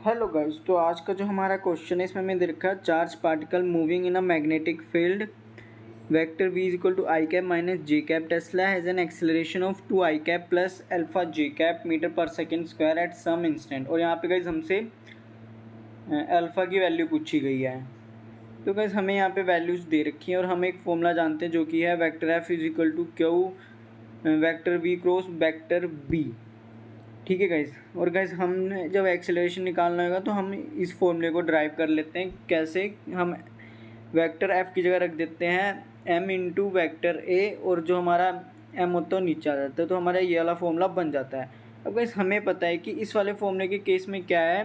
Hello guys, तो आज का जो हमारा क्वेश्चन है इसमें हमें दे रखा है charge particle moving in a magnetic field vector v is equal to I cap minus J cap tesla has an acceleration of 2 I cap plus alpha J cap metre per second square at some instant. और यहाँ पे guys हमसे alpha की value पूछी गई है। तो guys हमें यहाँ पे वैल्यूज़ दे रखी हैं और हम एक फॉर्मूला जानते हैं जो कि है vector f is equal to q vector v cross vector b. ठीक है गाइज। और गाइज हमने जब एक्सेलरेशन निकालना होगा तो हम इस फॉर्मूले को ड्राइव कर लेते हैं। कैसे? हम वेक्टर एफ की जगह रख देते हैं एम इंटू वैक्टर ए और जो हमारा एम होता है वो नीचे आ जाता है, तो हमारा ये वाला फॉर्मूला बन जाता है। अब गाइज हमें पता है कि इस वाले फॉर्मूले के केस में क्या है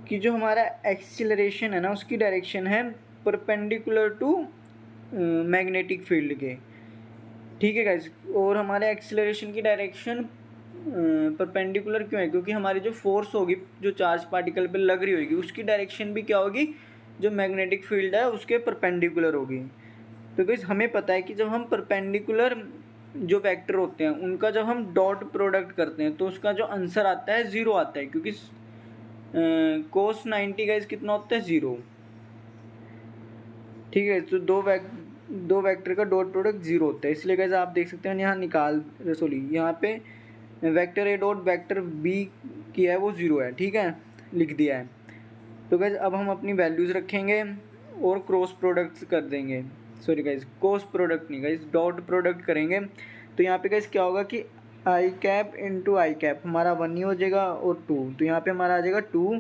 कि जो हमारा एक्सेलरेशन है ना उसकी डायरेक्शन है परपेंडिकुलर टू मैग्नेटिक फील्ड के। ठीक है गाइज। और हमारे एक्सेलरेशन की डायरेक्शन परपेंडिकुलर क्यों है? क्योंकि हमारी जो फोर्स होगी जो चार्ज पार्टिकल पे लग रही होगी उसकी डायरेक्शन भी क्या होगी, जो मैग्नेटिक फील्ड है उसके परपेंडिकुलर होगी। तो गाइस हमें पता है कि जब हम परपेंडिकुलर जो वेक्टर होते हैं उनका जब हम डॉट प्रोडक्ट करते हैं तो उसका जो आंसर आता है 0 आता है, क्योंकि कोस 90 गाइस कितना होता है 0। ठीक है, तो दो वेक्टर का डॉट प्रोडक्ट 0 होता है, इसलिए गाइस आप देख सकते हैं यहाँ यहाँ पे vector a dot vector b की है वो 0 है। ठीक है, लिख दिया है। तो गाइस अब हम अपनी वैल्यूज़ रखेंगे और क्रॉस प्रोडक्ट्स कर देंगे। सॉरी गाइस, क्रॉस प्रोडक्ट नहीं गाइस, डॉट प्रोडक्ट करेंगे। तो यहाँ पे गाइस क्या होगा कि आई कैप इंटू आई कैप हमारा 1 ही हो जाएगा और 2, तो यहाँ पे हमारा आ जाएगा 2।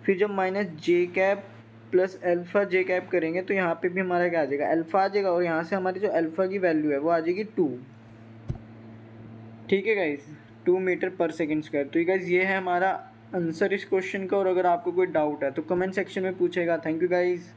फिर जब minus J cap plus alpha जे कैप करेंगे तो यहाँ पे भी हमारा क्या आ जाएगा, अल्फ़ा आ जाएगा और यहाँ से हमारी जो अल्फ़ा की वैल्यू है वो आ जाएगी 2। ठीक है guys, 2 metre per second square. तो गाइस ये है हमारा आंसर इस क्वेश्चन का। और अगर आपको कोई डाउट है तो कमेंट सेक्शन में पूछेगा। Thank you guys.